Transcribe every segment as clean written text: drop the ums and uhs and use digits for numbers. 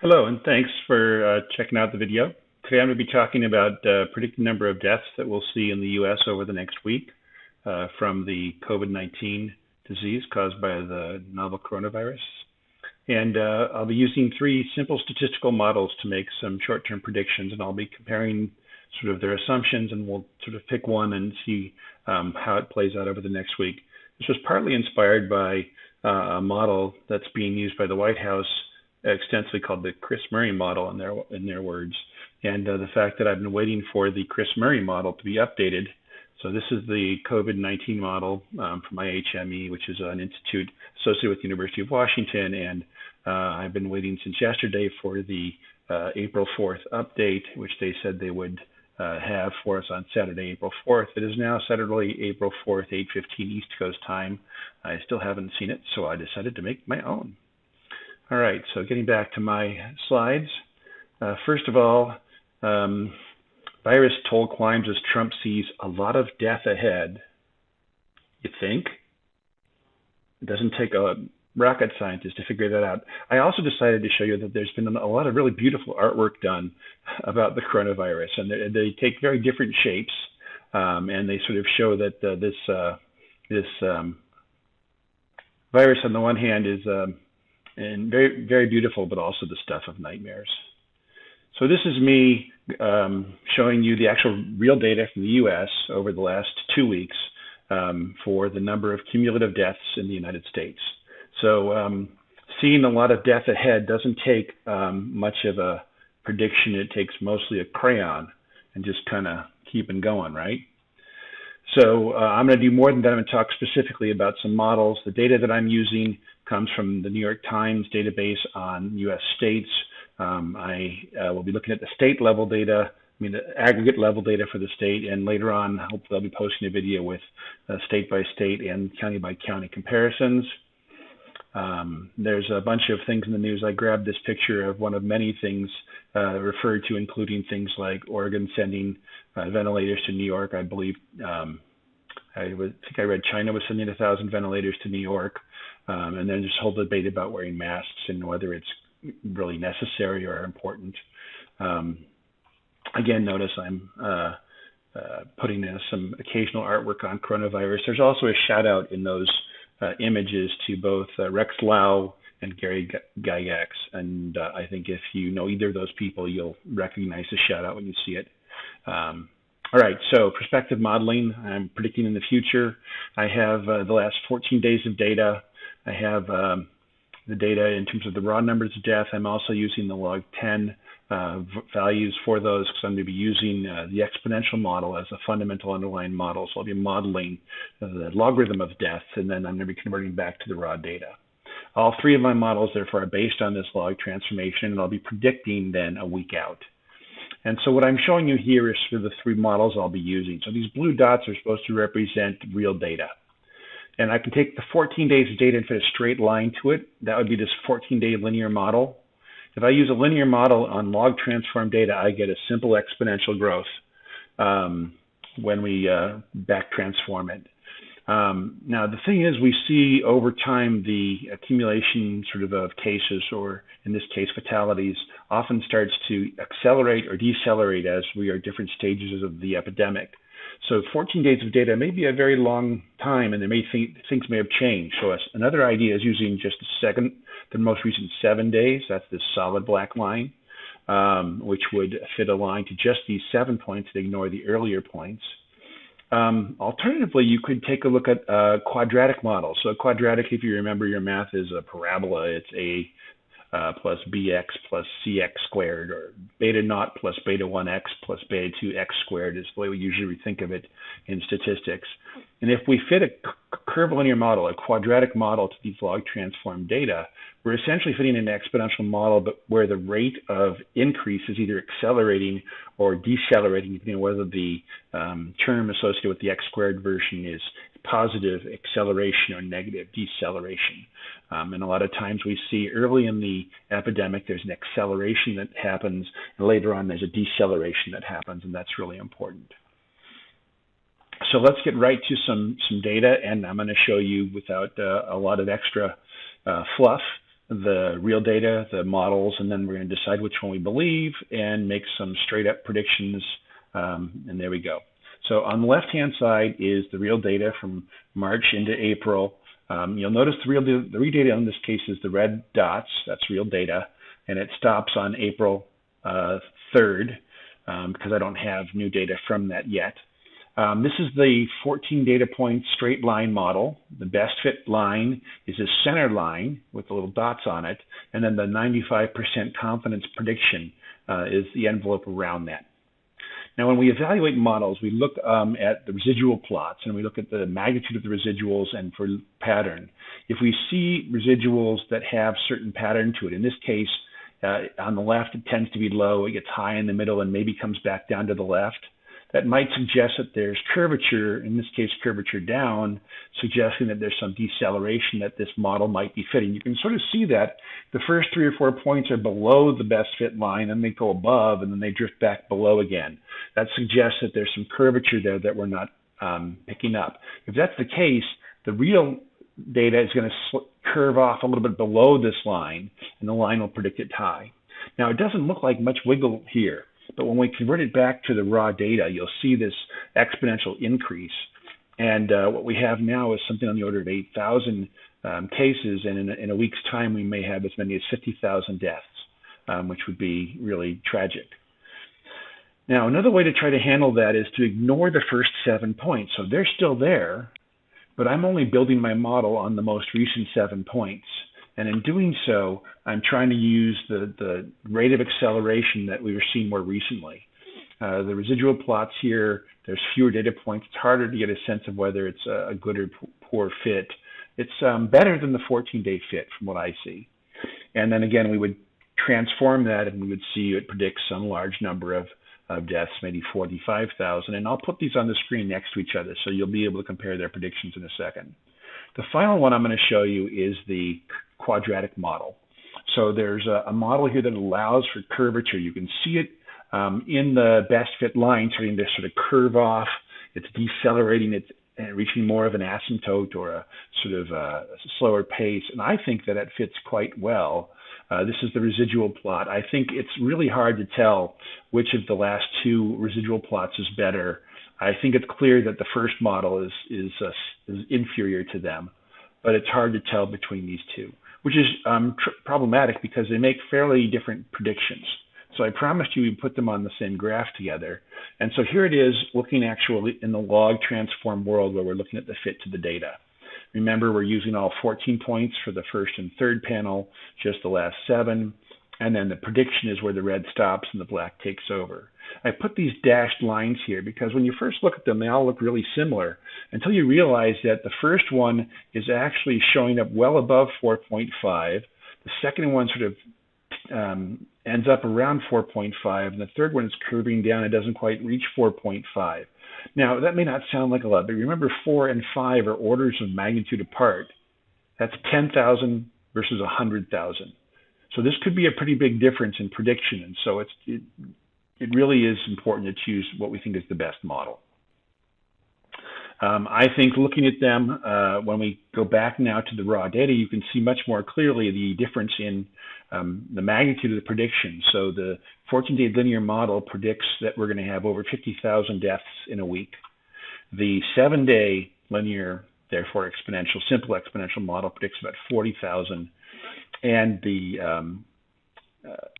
Hello, and thanks for checking out the video. Today I'm going to be talking about predicted number of deaths that we'll see in the U.S. over the next week from the COVID-19 disease caused by the novel coronavirus. And I'll be using three simple statistical models to make some short-term predictions, and I'll be comparing sort of their assumptions, and we'll sort of pick one and see how it plays out over the next week. This was partly inspired by a model that's being used by the White House extensively called the Chris Murray model in their words, and the fact that I've been waiting for the Chris Murray model to be updated. So this is the COVID-19 model from IHME, which is an institute associated with the University of Washington, and I've been waiting since yesterday for the April 4th update, which they said they would have for us on Saturday, April 4th. It is now Saturday, April 4th, 8:15 East Coast time. I still haven't seen it, so I decided to make my own. All right, so getting back to my slides. First of all, virus toll climbs as Trump sees a lot of death ahead. You think? It doesn't take a rocket scientist to figure that out. I also decided to show you that there's been a lot of really beautiful artwork done about the coronavirus, and they take very different shapes, and they sort of show that this virus on the one hand is and very, very beautiful, but also the stuff of nightmares. So this is me showing you the actual real data from the U.S. over the last 2 weeks for the number of cumulative deaths in the United States. So seeing a lot of death ahead doesn't take much of a prediction. It takes mostly a crayon and just kind of keeping going, right? So I'm going to do more than that. I'm going to talk specifically about some models. The data that I'm using comes from the New York Times database on U.S. states. I will be looking at the state level data, the aggregate level data for the state, and later on, hopefully I'll be posting a video with state by state and county by county comparisons. There's a bunch of things in the news. I grabbed this picture of one of many things referred to, including things like Oregon sending ventilators to New York. I believe, I think I read China was sending 1,000 ventilators to New York. And then this whole debate about wearing masks and whether it's really necessary or important. Again, notice I'm putting in some occasional artwork on coronavirus. There's also a shout out in those images to both Rex Lau and Gary Gygax. And I think if you know either of those people, you'll recognize the shout out when you see it. All right, so prospective modeling, I'm predicting in the future. I have the last 14 days of data. I have the data in terms of the raw numbers of death. I'm also using the log 10 values for those because I'm going to be using the exponential model as a fundamental underlying model. So I'll be modeling the logarithm of death, and then I'm going to be converting back to the raw data. All three of my models, therefore, are based on this log transformation, and I'll be predicting then a week out. And so what I'm showing you here is for the three models I'll be using. So these blue dots are supposed to represent real data. And I can take the 14 days of data and fit a straight line to it. That would be this 14-day linear model. If I use a linear model on log transform data, I get a simple exponential growth when we back transform it. Now, the thing is, we see over time the accumulation of cases, or in this case, fatalities, often starts to accelerate or decelerate as we are at different stages of the epidemic. So 14 days of data may be a very long time, and things may have changed. So another idea is using just the most recent 7 days. That's this solid black line, which would fit a line to just these 7 points and ignore the earlier points. Alternatively, you could take a look at a quadratic model. So a quadratic, if you remember your math, is a parabola. It's a plus bx plus cx squared, or beta naught plus beta 1x plus beta 2x squared is the way we usually think of it in statistics. And if we fit a curvilinear model, a quadratic model to these log transform data, we're essentially fitting an exponential model, but where the rate of increase is either accelerating or decelerating, depending on whether the term associated with the x squared version is positive acceleration or negative deceleration. And a lot of times we see early in the epidemic, there's an acceleration that happens, and later on there's a deceleration that happens, and that's really important. So let's get right to some data, and I'm going to show you without a lot of extra fluff the real data, the models, and then we're going to decide which one we believe and make some straight up predictions. And there we go. So on the left-hand side is the real data from March into April. You'll notice the real data in this case is the red dots. That's real data, and it stops on April 3rd because I don't have new data from that yet. This is the 14 data point straight line model. The best fit line is a center line with the little dots on it, and then the 95% confidence prediction is the envelope around that. Now, when we evaluate models, we look at the residual plots, and we look at the magnitude of the residuals and for pattern. If we see residuals that have certain pattern to it, in this case, on the left, it tends to be low, it gets high in the middle, and maybe comes back down to the left. That might suggest that there's curvature, in this case curvature down, suggesting that there's some deceleration that this model might be fitting. You can sort of see that the first 3 or 4 points are below the best fit line, and they go above, and then they drift back below again. That suggests that there's some curvature there that we're not picking up. If that's the case, the real data is going to curve off a little bit below this line, and the line will predict it high. Now, it doesn't look like much wiggle here. But when we convert it back to the raw data, you'll see this exponential increase. And what we have now is something on the order of 8,000 cases, and in a week's time, we may have as many as 50,000 deaths, which would be really tragic. Now, another way to try to handle that is to ignore the first 7 points. So they're still there, but I'm only building my model on the most recent 7 points. And in doing so, I'm trying to use the rate of acceleration that we were seeing more recently. The residual plots here, there's fewer data points. It's harder to get a sense of whether it's a good or poor fit. It's better than the 14-day fit from what I see. And then again, we would transform that and we would see it predicts some large number of deaths, maybe 45,000. And I'll put these on the screen next to each other so you'll be able to compare their predictions in a second. The final one I'm going to show you is the quadratic model. So there's a model here that allows for curvature. You can see it in the best fit line starting to sort of curve off. It's decelerating. It's reaching more of an asymptote or a sort of a slower pace. And I think that it fits quite well. This is the residual plot. I think it's really hard to tell which of the last two residual plots is better. I think it's clear that the first model is inferior to them, but it's hard to tell between these two, which is problematic because they make fairly different predictions. So I promised you we'd put them on the same graph together. And so here it is looking actually in the log transform world where we're looking at the fit to the data. Remember, we're using all 14 points for the first and third panel, just the last 7. And then the prediction is where the red stops and the black takes over. I put these dashed lines here because when you first look at them, they all look really similar until you realize that the first one is actually showing up well above 4.5. The second one sort of ends up around 4.5, and the third one is curving down. It doesn't quite reach 4.5. Now, that may not sound like a lot, but remember 4 and 5 are orders of magnitude apart. That's 10,000 versus 100,000. So this could be a pretty big difference in prediction, and so it really is important to choose what we think is the best model. I think looking at them, when we go back now to the raw data, you can see much more clearly the difference in the magnitude of the prediction. So the 14-day linear model predicts that we're going to have over 50,000 deaths in a week. The 7-day linear, therefore exponential, simple exponential model predicts about 40,000. And the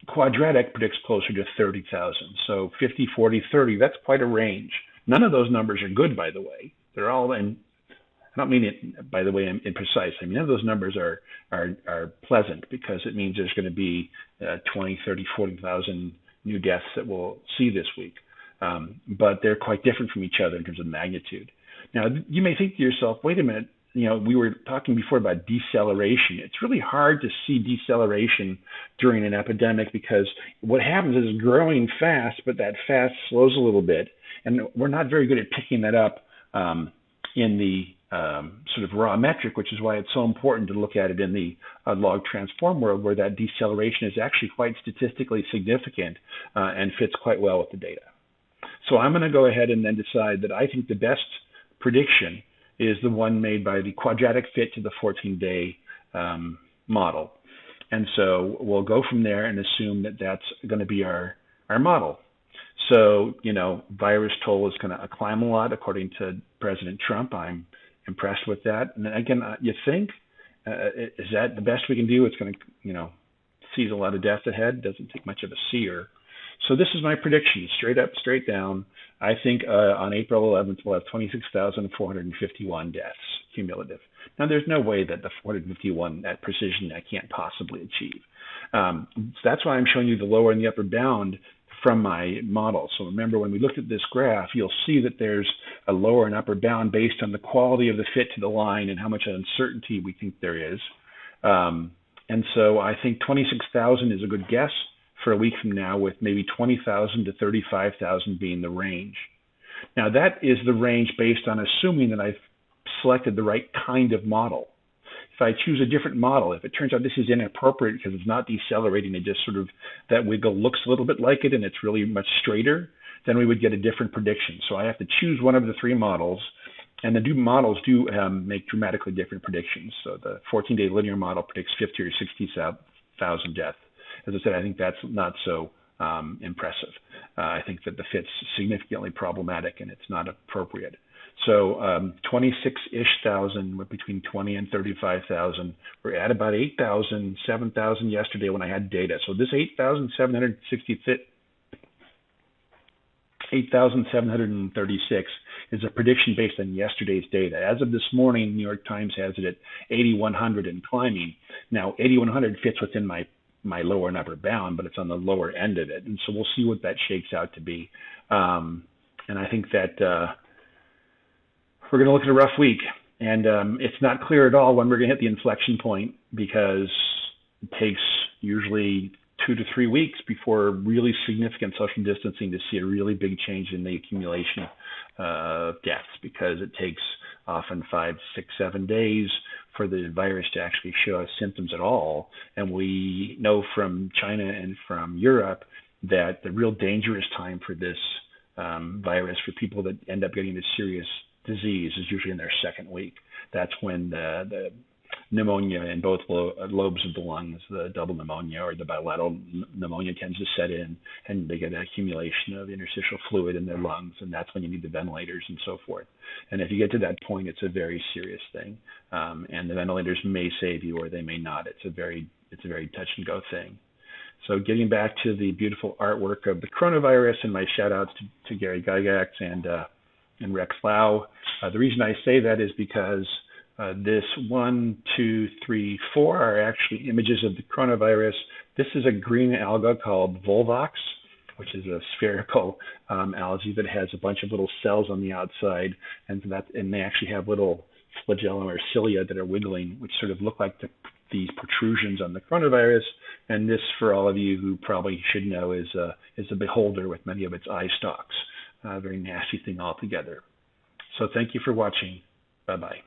quadratic predicts closer to 30,000. So 50, 40, 30, that's quite a range. None of those numbers are good, by the way. They're all in, I don't mean it, by the way, imprecise. I mean, none of those numbers are pleasant because it means there's going to be 20, 30, 40,000 new deaths that we'll see this week. But they're quite different from each other in terms of magnitude. Now, you may think to yourself, wait a minute, we were talking before about deceleration. It's really hard to see deceleration during an epidemic because what happens is it's growing fast, but that fast slows a little bit. And we're not very good at picking that up in the sort of raw metric, which is why it's so important to look at it in the log transform world where that deceleration is actually quite statistically significant and fits quite well with the data. So I'm going to go ahead and then decide that I think the best prediction is the one made by the quadratic fit to the 14-day model. And so we'll go from there and assume that that's going to be our model. So, virus toll is going to climb a lot, according to President Trump. I'm impressed with that. And again, you think, is that the best we can do? It's going to, sees a lot of death ahead. Doesn't take much of a seer. So this is my prediction, straight up, straight down. I think on April 11th, we'll have 26,451 deaths cumulative. Now, there's no way that the 451 at precision I can't possibly achieve. So that's why I'm showing you the lower and the upper bound from my model. So remember, when we looked at this graph, you'll see that there's a lower and upper bound based on the quality of the fit to the line and how much uncertainty we think there is. And so I think 26,000 is a good guess for a week from now, with maybe 20,000 to 35,000 being the range. Now, that is the range based on assuming that I've selected the right kind of model. If I choose a different model, if it turns out this is inappropriate because it's not decelerating, it just sort of, that wiggle looks a little bit like it and it's really much straighter, then we would get a different prediction. So I have to choose one of the three models, and the models do make dramatically different predictions. So the 14-day linear model predicts 50 or 60,000 deaths. As I said, I think that's not so impressive. I think that the fit's significantly problematic and it's not appropriate. So 26-ish thousand, between 20 and 35,000. We're at about 8,000, 7,000 yesterday when I had data. So this 8,736 is a prediction based on yesterday's data. As of this morning, New York Times has it at 8,100 and climbing. Now, 8,100 fits within my lower and upper bound, but it's on the lower end of it. And so we'll see what that shakes out to be. And I think that we're going to look at a rough week. And it's not clear at all when we're going to hit the inflection point, because it takes usually 2 to 3 weeks before really significant social distancing to see a really big change in the accumulation of deaths, because it takes often 5, 6, 7 days for the virus to actually show us symptoms at all. And we know from China and from Europe that the real dangerous time for this virus, for people that end up getting this serious disease, is usually in their second week. That's when the pneumonia in both lobes of the lungs, the double pneumonia or the bilateral pneumonia, tends to set in, and they get an accumulation of interstitial fluid in their lungs, and that's when you need the ventilators and so forth. And if you get to that point, it's a very serious thing, and the ventilators may save you or they may not. It's a very touch and go thing. So getting back to the beautiful artwork of the coronavirus, and my shout outs to Gary Gygax and Rex Lau. The reason I say that is because this 1, 2, 3, 4 are actually images of the coronavirus. This is a green alga called Volvox, which is a spherical algae that has a bunch of little cells on the outside, and they actually have little flagellum or cilia that are wiggling, which sort of look like these protrusions on the coronavirus. And this, for all of you who probably should know, is a beholder with many of its eye stalks. A very nasty thing altogether. So thank you for watching. Bye-bye.